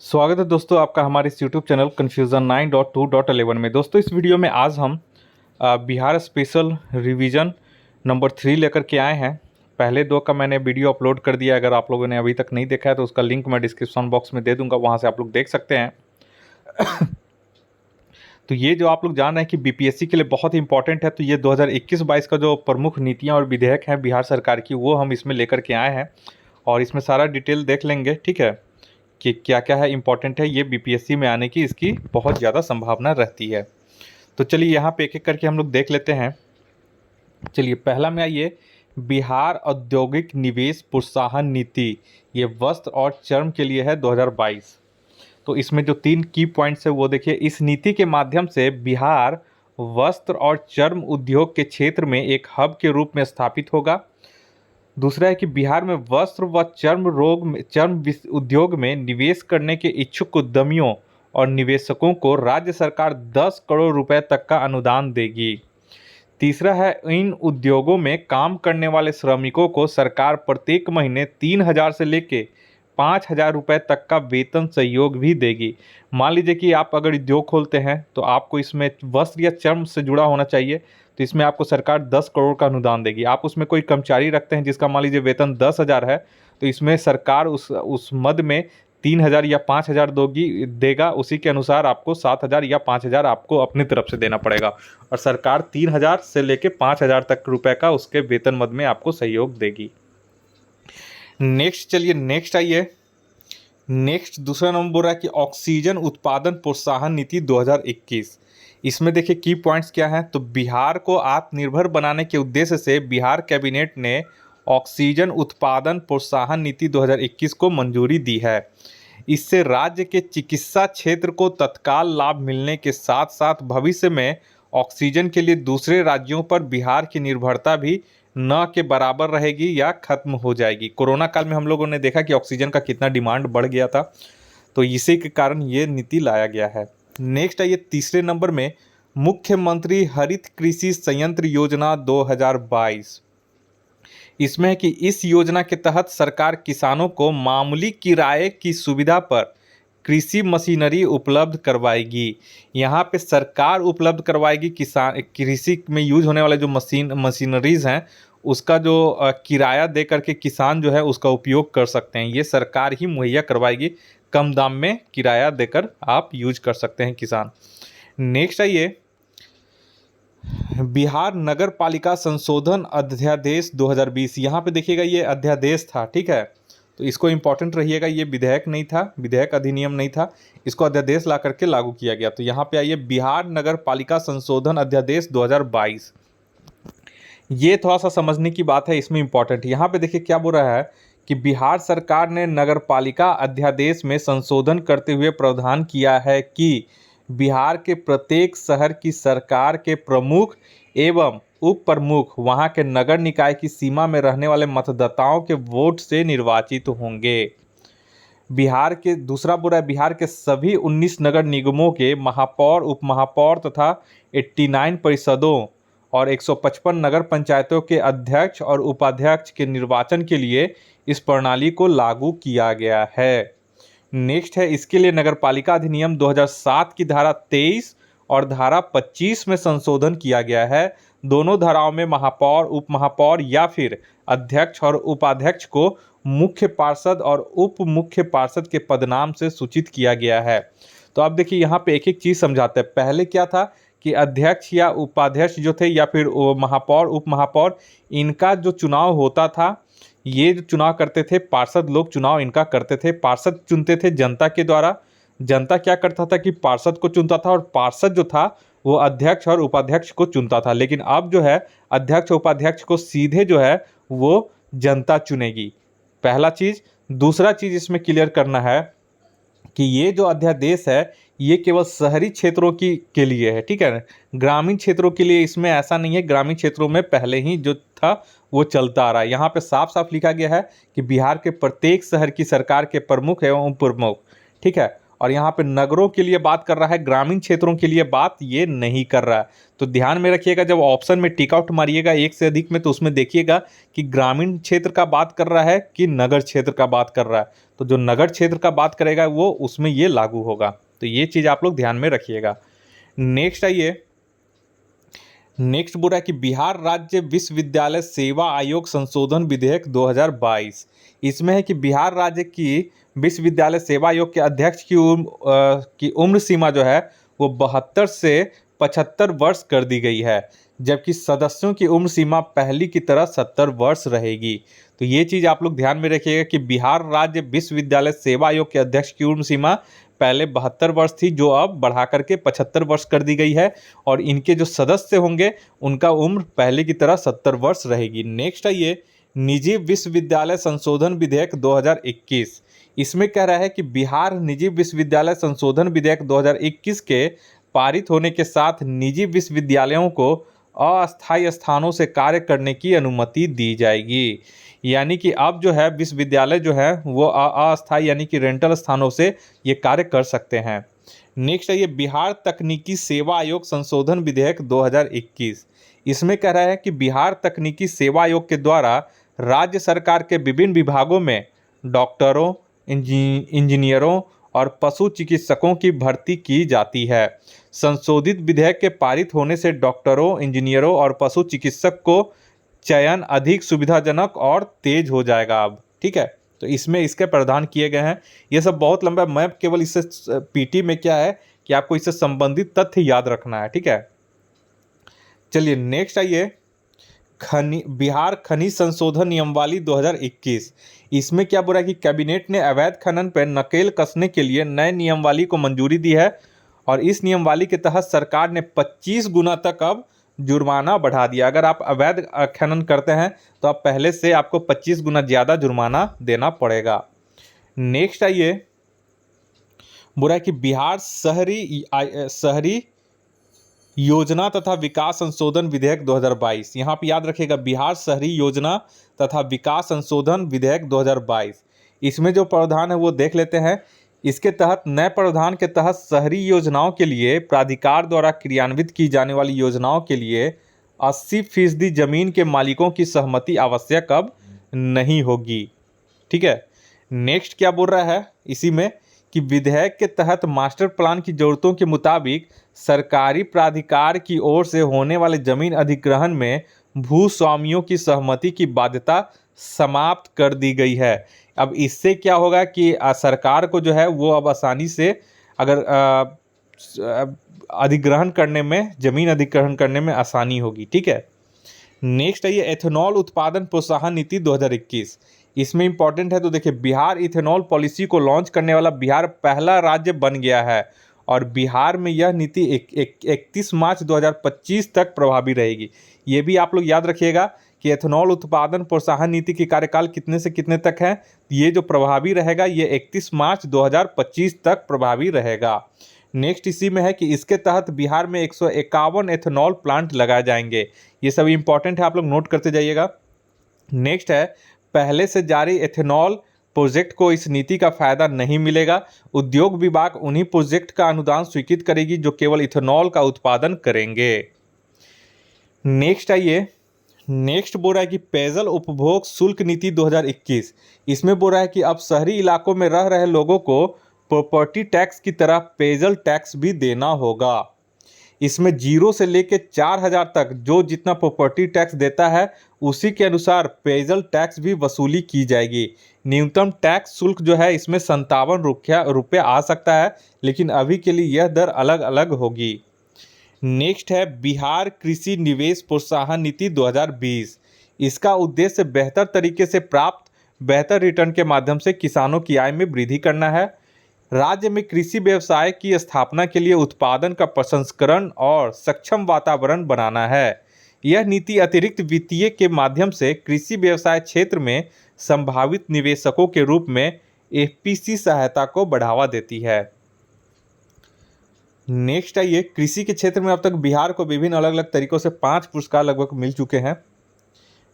स्वागत है दोस्तों आपका हमारे इस यूट्यूब चैनल कन्फ्यूज़न 9.2.11 में। दोस्तों इस वीडियो में आज हम बिहार स्पेशल रिवीजन नंबर 3 लेकर के आए हैं। पहले 2 का मैंने वीडियो अपलोड कर दिया, अगर आप लोगों ने अभी तक नहीं देखा है तो उसका लिंक मैं डिस्क्रिप्शन बॉक्स में दे दूंगा, वहाँ से आप लोग देख सकते हैं। तो ये जो आप लोग जान रहे हैं कि बीपीएससी के लिए बहुत ही इंपॉर्टेंट है, तो ये 2021-22 का जो प्रमुख नीतियाँ और विधेयक हैं बिहार सरकार की, वो हम इसमें लेकर के आए हैं और इसमें सारा डिटेल देख लेंगे, ठीक है, कि क्या क्या है इम्पॉर्टेंट है। ये बीपीएससी में आने की इसकी बहुत ज़्यादा संभावना रहती है। तो चलिए यहाँ पे एक एक करके हम लोग देख लेते हैं। चलिए पहला में आइए, बिहार औद्योगिक निवेश प्रोत्साहन नीति, ये वस्त्र और चर्म के लिए है 2022। तो इसमें जो 3 की पॉइंट्स है वो देखिए। इस नीति के माध्यम से बिहार वस्त्र और चर्म उद्योग के क्षेत्र में एक हब के रूप में स्थापित होगा। दूसरा है कि बिहार में वस्त्र व चर्म उद्योग में निवेश करने के इच्छुक उद्यमियों और निवेशकों को राज्य सरकार 10 करोड़ रुपए तक का अनुदान देगी। तीसरा है, इन उद्योगों में काम करने वाले श्रमिकों को सरकार प्रत्येक महीने 3,000 से लेके 5,000 रुपये तक का वेतन सहयोग भी देगी। मान लीजिए कि आप अगर उद्योग खोलते हैं तो आपको इसमें वस्त्र या चर्म से जुड़ा होना चाहिए, तो इसमें आपको सरकार 10 करोड़ का अनुदान देगी। आप उसमें कोई कर्मचारी रखते हैं जिसका मान लीजिए वेतन 10,000 है, तो इसमें सरकार उस मद में 3,000 या 5,000 देगा। उसी के अनुसार आपको 7,000 या 5,000 आपको अपनी तरफ से देना पड़ेगा और सरकार 3,000 से लेके 5,000 तक रुपए का उसके वेतन मद में आपको सहयोग देगी। नेक्स्ट चलिए, नेक्स्ट आइए। नेक्स्ट दूसरा नंबर बोल रहा है कि ऑक्सीजन उत्पादन प्रोत्साहन नीति 2021। इसमें देखिए की पॉइंट्स क्या हैं। तो बिहार को आत्मनिर्भर बनाने के उद्देश्य से बिहार कैबिनेट ने ऑक्सीजन उत्पादन प्रोत्साहन नीति 2021 को मंजूरी दी है। इससे राज्य के चिकित्सा क्षेत्र को तत्काल लाभ मिलने के साथ साथ भविष्य में ऑक्सीजन के लिए दूसरे राज्यों पर बिहार की निर्भरता भी न के बराबर रहेगी या खत्म हो जाएगी। कोरोना काल में हम लोगों ने देखा कि ऑक्सीजन का कितना डिमांड बढ़ गया था, तो इसी के कारण ये नीति लाया गया है। नेक्स्ट आइए तीसरे नंबर में, मुख्यमंत्री हरित कृषि संयंत्र योजना 2022। इसमें है कि इस योजना के तहत सरकार किसानों को मामूली किराए की सुविधा पर कृषि मशीनरी उपलब्ध करवाएगी। यहाँ पे सरकार उपलब्ध करवाएगी किसान कृषि में यूज होने वाले जो मशीनरीज हैं उसका जो किराया दे करके किसान जो है उसका उपयोग कर सकते हैं। ये सरकार ही मुहैया करवाएगी, कम दाम में किराया देकर आप यूज कर सकते हैं किसान। नेक्स्ट आइए, बिहार नगर पालिका संशोधन अध्यादेश 2020। यहाँ पे देखिएगा ये अध्यादेश था, ठीक है, तो इसको इम्पोर्टेंट रहिएगा। ये विधेयक नहीं था, विधेयक अधिनियम नहीं था, इसको अध्यादेश ला करके लागू किया गया। तो यहाँ पे आइए, बिहार नगर पालिका संशोधन अध्यादेश 2022। ये थोड़ा सा समझने की बात है, इसमें इम्पोर्टेंट। यहाँ पे देखिए क्या बोल रहा है कि बिहार सरकार ने नगर पालिका अध्यादेश में संशोधन करते हुए प्रावधान किया है कि बिहार के प्रत्येक शहर की सरकार के प्रमुख एवं उप प्रमुख वहां के नगर निकाय की सीमा में रहने वाले मतदाताओं के वोट से निर्वाचित होंगे। बिहार के दूसरा बुरा है, बिहार के सभी 19 नगर निगमों के महापौर, उप महापौर तथा 89 परिषदों और 155 नगर पंचायतों के अध्यक्ष और उपाध्यक्ष के निर्वाचन के लिए इस प्रणाली को लागू किया गया है। नेक्स्ट है, इसके लिए नगरपालिका अधिनियम 2007 की धारा 23 और धारा 25 में संशोधन किया गया है। दोनों धाराओं में महापौर, उप महापौर या फिर अध्यक्ष और उपाध्यक्ष को मुख्य पार्षद और उप मुख्य पार्षद के पदनाम से सूचित किया गया है। तो आप देखिए यहाँ पे एक एक चीज़ समझाते हैं। पहले क्या था कि अध्यक्ष या उपाध्यक्ष जो थे या फिर महापौर, उप महापौर, इनका जो चुनाव होता था, ये जो चुनाव करते थे पार्षद लोग, चुनाव इनका करते थे, पार्षद चुनते थे जनता के द्वारा। जनता क्या करता था कि पार्षद को चुनता था और पार्षद जो था वो अध्यक्ष और उपाध्यक्ष को चुनता था। लेकिन अब जो है अध्यक्ष उपाध्यक्ष को सीधे जो है वो जनता चुनेगी, पहला चीज़। दूसरा चीज़ इसमें क्लियर करना है कि ये जो अध्यादेश है ये केवल शहरी क्षेत्रों के लिए है, ठीक है, ग्रामीण क्षेत्रों के लिए इसमें ऐसा नहीं है। ग्रामीण क्षेत्रों में पहले ही जो था वो चलता आ रहा है। यहाँ पे साफ साफ लिखा गया है कि बिहार के प्रत्येक शहर की सरकार के प्रमुख एवं उप प्रमुख, ठीक है, और यहाँ पे नगरों के लिए बात कर रहा है, ग्रामीण क्षेत्रों के लिए बात ये नहीं कर रहा है। तो ध्यान में रखिएगा, जब ऑप्शन में टिक आउट मारिएगा एक से अधिक में, तो उसमें देखिएगा कि ग्रामीण क्षेत्र का बात कर रहा है कि नगर क्षेत्र का बात कर रहा है। तो जो नगर क्षेत्र का बात करेगा वो उसमें ये लागू होगा। तो ये चीज़ आप लोग ध्यान में रखिएगा। नेक्स्ट आइए, नेक्स्ट बोल रहा है कि बिहार राज्य विश्वविद्यालय सेवा आयोग संशोधन विधेयक 2022। इसमें है कि बिहार राज्य की विश्वविद्यालय सेवा आयोग के अध्यक्ष की उम्र सीमा जो है वो 72 से 75 वर्ष कर दी गई है, जबकि सदस्यों की उम्र सीमा पहली की तरह 70 वर्ष रहेगी। तो ये चीज़ आप लोग ध्यान में रखिएगा कि बिहार राज्य विश्वविद्यालय सेवा आयोग के अध्यक्ष की उम्र सीमा पहले 72 वर्ष थी, जो अब बढ़ा करके 75 वर्ष कर दी गई है, और इनके जो सदस्य होंगे उनका उम्र पहले की तरह 70 वर्ष रहेगी। नेक्स्ट है ये निजी विश्वविद्यालय संशोधन विधेयक 2021। इसमें कह रहा है कि बिहार निजी विश्वविद्यालय संशोधन विधेयक 2021 के पारित होने के साथ निजी विश्वविद्यालयों को अस्थायी स्थानों से कार्य करने की अनुमति दी जाएगी। यानी कि अब जो है विश्वविद्यालय जो है वो अस्थायी यानी कि रेंटल स्थानों से ये कार्य कर सकते हैं। नेक्स्ट है ये बिहार तकनीकी सेवा आयोग संशोधन विधेयक 2021। इसमें कह रहा है कि बिहार तकनीकी सेवा आयोग के द्वारा राज्य सरकार के विभिन्न विभागों में डॉक्टरों, इंजीनियरों और पशु चिकित्सकों की भर्ती की जाती है। संशोधित विधेयक के पारित होने से डॉक्टरों, इंजीनियरों और पशु चिकित्सक को चयन अधिक सुविधाजनक और तेज हो जाएगा अब। ठीक है, तो इसमें इसके प्रावधान किए गए हैं। ये सब बहुत लंबा, मैं केवल इससे पीटी में क्या है कि आपको इससे संबंधित तथ्य याद रखना है। ठीक है, चलिए नेक्स्ट आइए, बिहार खनिज संशोधन नियमावली 2021। इसमें क्या बोला कि कैबिनेट ने अवैध खनन पर नकेल कसने के लिए नए नियमावली को मंजूरी दी है, और इस नियमावली के तहत सरकार ने 25 गुना तक अब जुर्माना बढ़ा दिया। अगर आप अवैध खनन करते हैं तो आप पहले से आपको 25 गुना ज़्यादा जुर्माना देना पड़ेगा। नेक्स्ट आइए, बोला कि बिहार शहरी योजना तथा विकास संशोधन विधेयक 2022। यहाँ पे याद रखिएगा, बिहार शहरी योजना तथा विकास संशोधन विधेयक 2022। इसमें जो प्रावधान है वो देख लेते हैं। इसके तहत नए प्रावधान के तहत शहरी योजनाओं के लिए प्राधिकार द्वारा क्रियान्वित की जाने वाली योजनाओं के लिए 80% जमीन के मालिकों की सहमति आवश्यक अब नहीं होगी। ठीक है, नेक्स्ट क्या बोल रहा है इसी में कि विधेयक के तहत मास्टर प्लान की जरूरतों के मुताबिक सरकारी प्राधिकार की ओर से होने वाले जमीन अधिग्रहण में भूस्वामियों की सहमति की बाध्यता समाप्त कर दी गई है। अब इससे क्या होगा कि सरकार को जो है वो अब आसानी से अगर अधिग्रहण करने में, जमीन अधिग्रहण करने में आसानी होगी। ठीक है, नेक्स्ट है ये एथेनॉल उत्पादन प्रोत्साहन नीति 2021। इसमें इंपॉर्टेंट है, तो देखिए बिहार इथेनॉल पॉलिसी को लॉन्च करने वाला बिहार पहला राज्य बन गया है, और बिहार में यह नीति 31 मार्च 2025 तक प्रभावी रहेगी। ये भी आप लोग याद रखिएगा कि एथेनॉल उत्पादन प्रोत्साहन नीति की कार्यकाल कितने से कितने तक है। ये जो प्रभावी रहेगा ये 31 मार्च 2025 तक प्रभावी रहेगा। नेक्स्ट इसी में है कि इसके तहत बिहार में 151 एथेनॉल प्लांट लगाए जाएंगे। ये सब इंपॉर्टेंट है, आप लोग नोट करते जाइएगा। नेक्स्ट है, पहले से जारी एथेनॉल प्रोजेक्ट को इस नीति का फायदा नहीं मिलेगा। उद्योग विभाग उन्हीं प्रोजेक्ट का अनुदान स्वीकृत करेगी जो केवल इथेनॉल का उत्पादन करेंगे। नेक्स्ट आइए, नेक्स्ट बोल रहा है कि पेयजल उपभोग शुल्क नीति 2021। इसमें बोल रहा है कि अब शहरी इलाकों में रह रहे लोगों को प्रॉपर्टी टैक्स की तरह पेयजल टैक्स भी देना होगा। इसमें 0 से लेकर 4,000 तक जो जितना प्रॉपर्टी टैक्स देता है उसी के अनुसार पेयजल टैक्स भी वसूली की जाएगी। न्यूनतम टैक्स शुल्क जो है इसमें 57 रुपये आ सकता है, लेकिन अभी के लिए यह दर अलग अलग होगी। नेक्स्ट है बिहार कृषि निवेश प्रोत्साहन नीति 2020। इसका उद्देश्य बेहतर तरीके से प्राप्त बेहतर रिटर्न के माध्यम से किसानों की आय में वृद्धि करना है। राज्य में कृषि व्यवसाय की स्थापना के लिए उत्पादन का प्रसंस्करण और सक्षम वातावरण बनाना है। यह नीति अतिरिक्त वित्तीय के माध्यम से कृषि व्यवसाय क्षेत्र में संभावित निवेशकों के रूप में एफपीसी सहायता को बढ़ावा देती है। नेक्स्ट है ये कृषि के क्षेत्र में अब तक बिहार को विभिन्न अलग अलग तरीकों से 5 पुरस्कार लगभग मिल चुके हैं।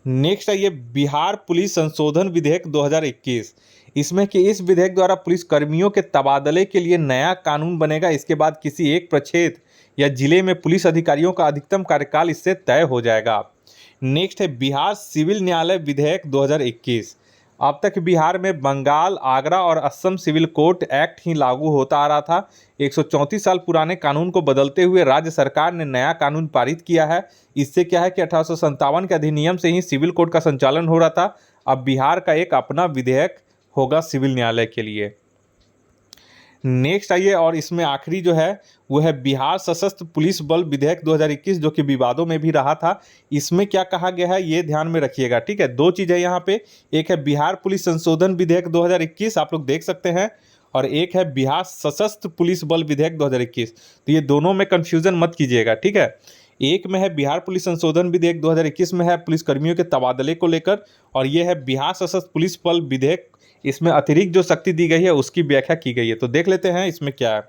नेक्स्ट है ये बिहार पुलिस संशोधन विधेयक 2021। इसमें कि इस विधेयक द्वारा पुलिस कर्मियों के तबादले के लिए नया कानून बनेगा। इसके बाद किसी एक प्रक्षेत्र या जिले में पुलिस अधिकारियों का अधिकतम कार्यकाल इससे तय हो जाएगा। नेक्स्ट है बिहार सिविल न्यायालय विधेयक 2021। अब तक बिहार में बंगाल, आगरा और असम सिविल कोर्ट एक्ट ही लागू होता आ रहा था। 134 साल पुराने कानून को बदलते हुए राज्य सरकार ने नया कानून पारित किया है। इससे क्या है कि 1857 के अधिनियम से ही सिविल कोर्ट का संचालन हो रहा था। अब बिहार का एक अपना विधेयक होगा सिविल न्यायालय के लिए। नेक्स्ट आइए, और इसमें आखिरी जो है वो है बिहार सशस्त्र पुलिस बल विधेयक 2021, जो कि विवादों में भी रहा था। इसमें क्या कहा गया है ये ध्यान में रखिएगा, ठीक है। दो चीज़ है यहाँ पे, एक है बिहार पुलिस संशोधन विधेयक 2021, आप लोग देख सकते हैं, और एक है बिहार सशस्त्र पुलिस बल विधेयक 2021। तो ये दोनों में कंफ्यूजन मत कीजिएगा, ठीक है। एक में है बिहार पुलिस संशोधन विधेयक 2021 में है पुलिस कर्मियों के तबादले को लेकर, और ये है बिहार सशस्त्र पुलिस बल विधेयक, इसमें अतिरिक्त जो शक्ति दी गई है उसकी व्याख्या की गई है। तो देख लेते हैं इसमें क्या है।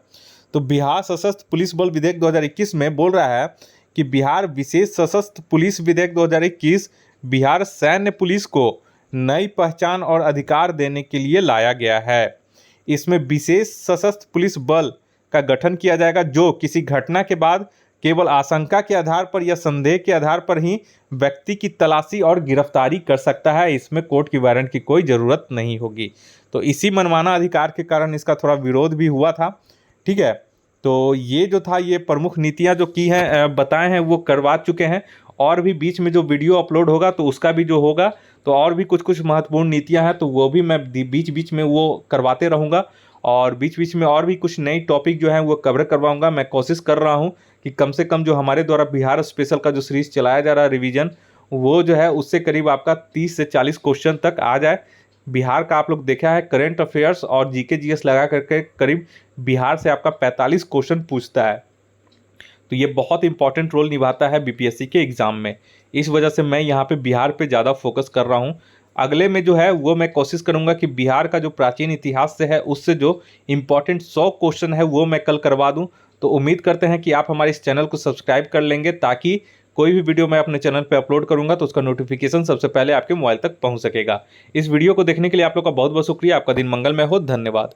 तो बिहार सशस्त्र पुलिस बल विधेयक 2021 में बोल रहा है कि बिहार विशेष सशस्त्र पुलिस विधेयक 2021 बिहार सैन्य पुलिस को नई पहचान और अधिकार देने के लिए लाया गया है। इसमें विशेष सशस्त्र पुलिस बल का गठन किया जाएगा, जो किसी घटना के बाद केवल आशंका के आधार पर या संदेह के आधार पर ही व्यक्ति की तलाशी और गिरफ्तारी कर सकता है। इसमें कोर्ट की वारंट की कोई ज़रूरत नहीं होगी। तो इसी मनमाना अधिकार के कारण इसका थोड़ा विरोध भी हुआ था, ठीक है। तो ये जो था, ये प्रमुख नीतियां जो की हैं बताए हैं वो करवा चुके हैं, और भी बीच में जो वीडियो अपलोड होगा तो उसका भी जो होगा तो और भी कुछ कुछ महत्वपूर्ण नीतियां हैं तो वो भी मैं बीच बीच में वो करवाते रहूँगा, और बीच बीच में और भी कुछ नई टॉपिक जो हैं वो कवर करवाऊँगा। मैं कोशिश कर रहा हूँ कि कम से कम जो हमारे द्वारा बिहार स्पेशल का जो सीरीज़ चलाया जा रहा है रिवीजन, वो जो है उससे करीब आपका 30 से 40 क्वेश्चन तक आ जाए। बिहार का आप लोग देखा है करंट अफेयर्स और जीके जीएस लगा करके करीब बिहार से आपका 45 क्वेश्चन पूछता है। तो ये बहुत इंपॉर्टेंट रोल निभाता है बीपीएससी के एग्ज़ाम में। इस वजह से मैं यहाँ पे बिहार पे ज़्यादा फोकस कर रहा हूँ। अगले में जो है वो मैं कोशिश करूँगा कि बिहार का जो प्राचीन इतिहास से है उससे जो इम्पोर्टेंट 100 क्वेश्चन है वो मैं कल करवा दूँ। तो उम्मीद करते हैं कि आप हमारे इस चैनल को सब्सक्राइब कर लेंगे, ताकि कोई भी वीडियो मैं अपने चैनल पे अपलोड करूंगा तो उसका नोटिफिकेशन सबसे पहले आपके मोबाइल तक पहुंच सकेगा। इस वीडियो को देखने के लिए आप लोग का बहुत बहुत शुक्रिया। आपका दिन मंगलमय हो। धन्यवाद।